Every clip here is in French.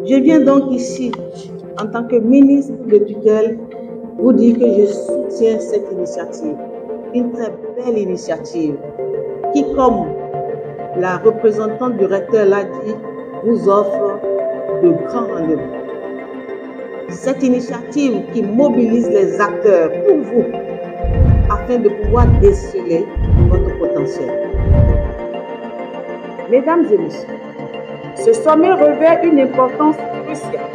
Je viens donc ici, en tant que ministre de tutelle, vous dire que je soutiens cette initiative, une très belle initiative, qui, comme la représentante du recteur l'a dit, vous offre de grands rendez-vous. Cette initiative qui mobilise les acteurs pour vous, afin de pouvoir déceler votre potentiel. Mesdames et messieurs, ce sommet revêt une importance cruciale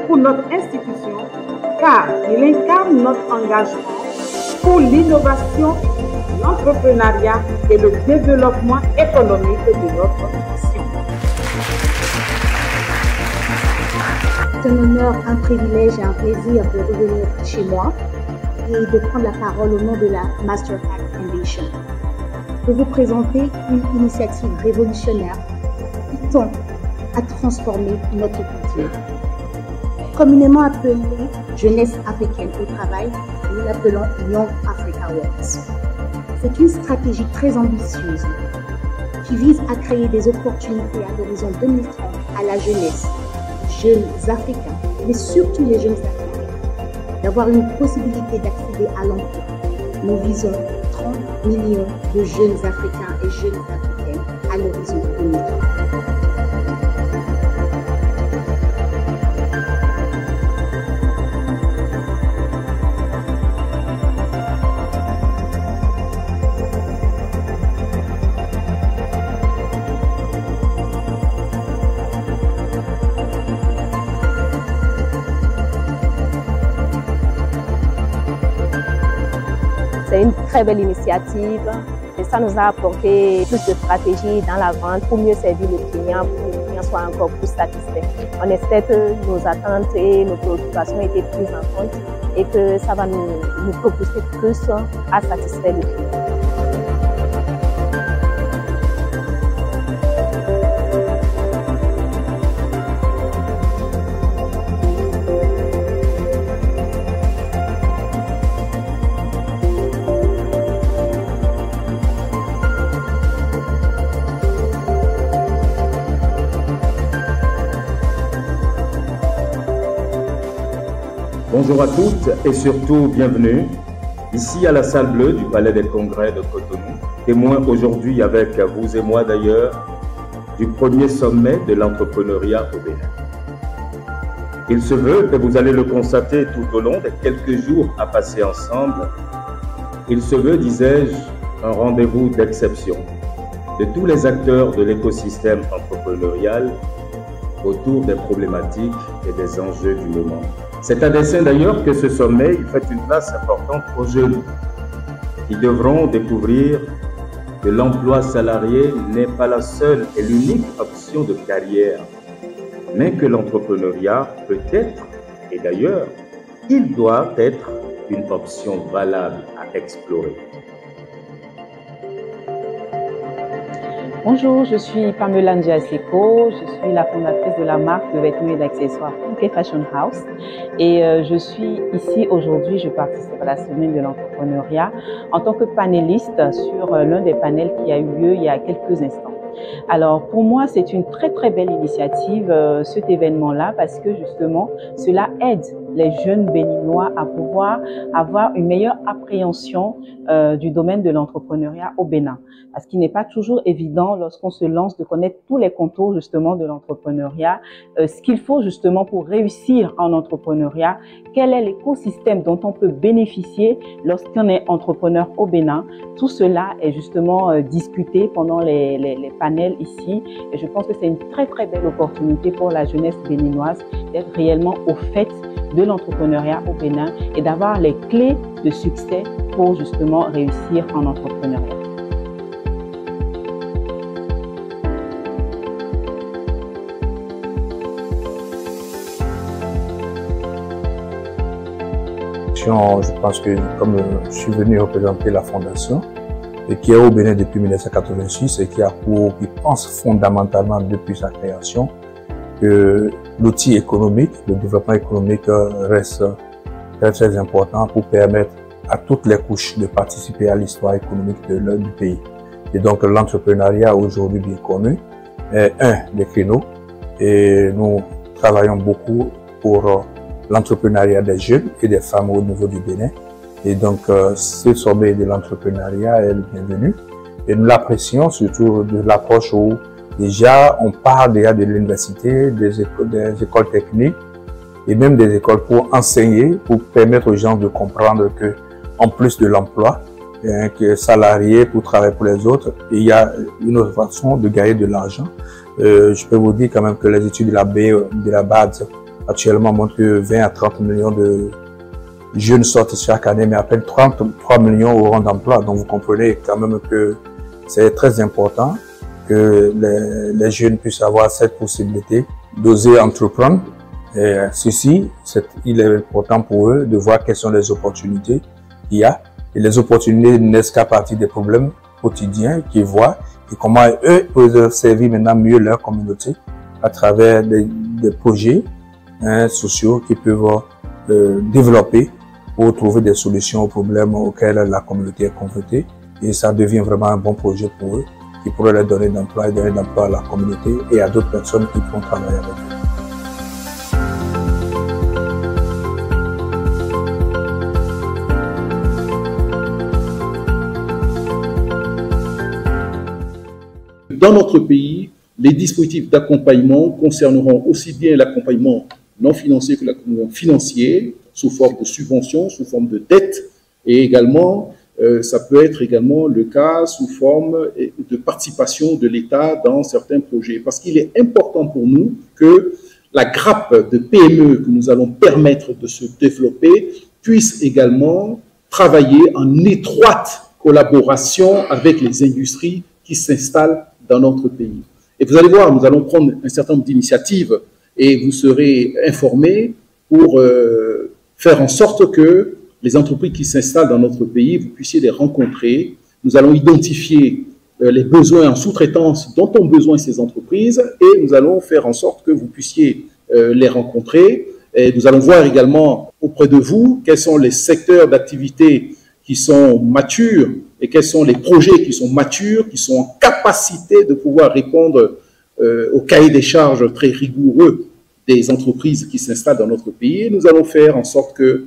pour notre institution car il incarne notre engagement pour l'innovation, l'entrepreneuriat et le développement économique de notre nation. C'est un honneur, un privilège et un plaisir de revenir chez moi et de prendre la parole au nom de la Mastercard Foundation pour vous présenter une initiative révolutionnaire qui tend à transformer notre culture. Communément appelée Jeunesse africaine au travail, nous l'appelons Young Africa Works. C'est une stratégie très ambitieuse qui vise à créer des opportunités à l'horizon 2030 à la jeunesse, jeunes africains, mais surtout les jeunes africains, d'avoir une possibilité d'accéder à l'emploi. Nous visons 30 millions de jeunes africains et jeunes africaines à l'horizon 2030. C'est une très belle initiative et ça nous a apporté plus de stratégie dans la vente pour mieux servir le client, pour que le client soit encore plus satisfait. On espère que nos attentes et nos préoccupations ont été prises en compte et que ça va nous propulser plus à satisfaire le client. Bonjour à toutes et surtout bienvenue ici à la salle bleue du Palais des Congrès de Cotonou, témoin aujourd'hui avec vous et moi d'ailleurs du premier sommet de l'entrepreneuriat au Bénin. Il se veut, et vous allez le constater tout au long des quelques jours à passer ensemble, il se veut, disais-je, un rendez-vous d'exception de tous les acteurs de l'écosystème entrepreneurial autour des problématiques et des enjeux du moment. C'est à dessein d'ailleurs que ce sommet fait une place importante aux jeunes qui devront découvrir que l'emploi salarié n'est pas la seule et l'unique option de carrière, mais que l'entrepreneuriat peut être, et d'ailleurs, il doit être une option valable à explorer. Bonjour, je suis Pamela Ndiaseko, je suis la fondatrice de la marque de vêtements et d'accessoires Funke Fashion House et je suis ici aujourd'hui, je participe à la semaine de l'entrepreneuriat en tant que panéliste sur l'un des panels qui a eu lieu il y a quelques instants. Alors pour moi c'est une très belle initiative cet événement-là parce que justement cela aide les jeunes béninois à pouvoir avoir une meilleure appréhension du domaine de l'entrepreneuriat au Bénin. Parce qu'il n'est pas toujours évident lorsqu'on se lance de connaître tous les contours justement de l'entrepreneuriat, ce qu'il faut justement pour réussir en entrepreneuriat, quel est l'écosystème dont on peut bénéficier lorsqu'on est entrepreneur au Bénin. Tout cela est justement discuté pendant les panels ici et je pense que c'est une très belle opportunité pour la jeunesse béninoise d'être réellement au fait de l'entrepreneuriat au Bénin et d'avoir les clés de succès pour justement réussir en entrepreneuriat. Je pense que comme je suis venu représenter la fondation et qui est au Bénin depuis 1986 et qui pense fondamentalement depuis sa création que l'outil économique, le développement économique reste très important pour permettre à toutes les couches de participer à l'histoire économique du pays. Et donc l'entrepreneuriat aujourd'hui bien connu est un des créneaux et nous travaillons beaucoup pour l'entrepreneuriat des jeunes et des femmes au niveau du Bénin. Et donc, ce sommet de l'entrepreneuriat est le bienvenu. Et nous l'apprécions surtout de l'approche où déjà on parle déjà de l'université, des écoles techniques et même des écoles pour enseigner, pour permettre aux gens de comprendre que en plus de l'emploi, que salarié pour travailler pour les autres, il y a une autre façon de gagner de l'argent. Je peux vous dire quand même que les études de la BAD actuellement montrent que 20 à 30 millions de jeunes sortent chaque année, mais à peine 33 millions auront d'emploi. Donc vous comprenez quand même que c'est très important que les jeunes puissent avoir cette possibilité d'oser entreprendre. Et ceci, il est important pour eux de voir quelles sont les opportunités qu'il y a. Et les opportunités naissent qu'à partir des problèmes quotidiens qu'ils voient et comment eux peuvent servir maintenant mieux leur communauté à travers des projets sociaux qu'ils peuvent développer pour trouver des solutions aux problèmes auxquels la communauté est confrontée. Et ça devient vraiment un bon projet pour eux qui pourrait leur donner d'emploi et donner d'emploi à la communauté et à d'autres personnes qui pourront travailler avec eux. Dans notre pays, les dispositifs d'accompagnement concerneront aussi bien l'accompagnement non financier que l'accompagnement financier, sous forme de subventions, sous forme de dettes, et également, ça peut être également le cas sous forme de participation de l'État dans certains projets. Parce qu'il est important pour nous que la grappe de PME que nous allons permettre de se développer puisse également travailler en étroite collaboration avec les industries qui s'installent dans notre pays. Et vous allez voir, nous allons prendre un certain nombre d'initiatives et vous serez informés pour faire en sorte que les entreprises qui s'installent dans notre pays, vous puissiez les rencontrer. Nous allons identifier les besoins en sous-traitance dont ont besoin ces entreprises et nous allons faire en sorte que vous puissiez les rencontrer. Et nous allons voir également auprès de vous quels sont les secteurs d'activité qui sont matures et quels sont les projets qui sont matures, qui sont en capacité de pouvoir répondre au cahier des charges très rigoureux des entreprises qui s'installent dans notre pays. Et nous allons faire en sorte que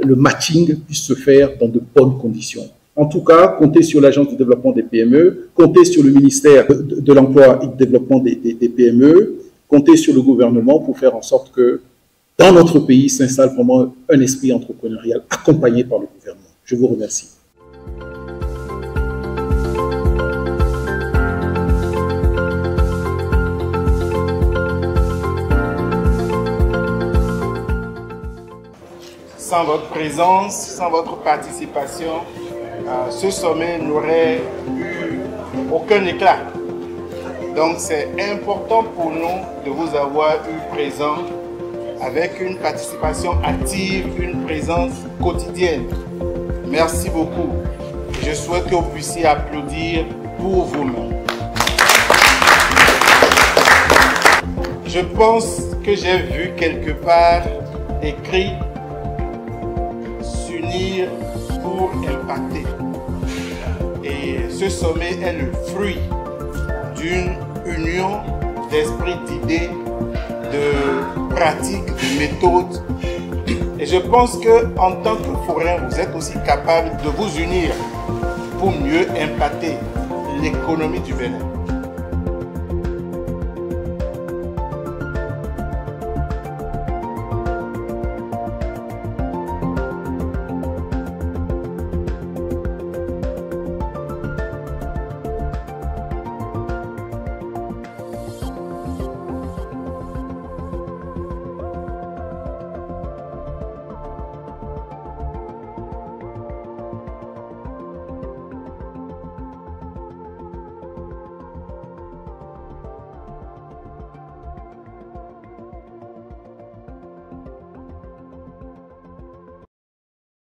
le matching puisse se faire dans de bonnes conditions. En tout cas, comptez sur l'Agence de développement des PME, comptez sur le ministère de l'Emploi et du développement des PME, comptez sur le gouvernement pour faire en sorte que dans notre pays s'installe vraiment un esprit entrepreneurial accompagné par le gouvernement. Je vous remercie. Sans votre présence, sans votre participation, ce sommet n'aurait eu aucun éclat. Donc c'est important pour nous de vous avoir eu présent avec une participation active, une présence quotidienne. Merci beaucoup. Je souhaite que vous puissiez applaudir pour vous-même. Je pense que j'ai vu quelque part écrit s'unir pour impacter. Et ce sommet est le fruit d'une union d'esprit, d'idées, de pratiques, de méthodes. Et je pense qu'en tant que forain, vous êtes aussi capable de vous unir pour mieux impacter l'économie du Bénin.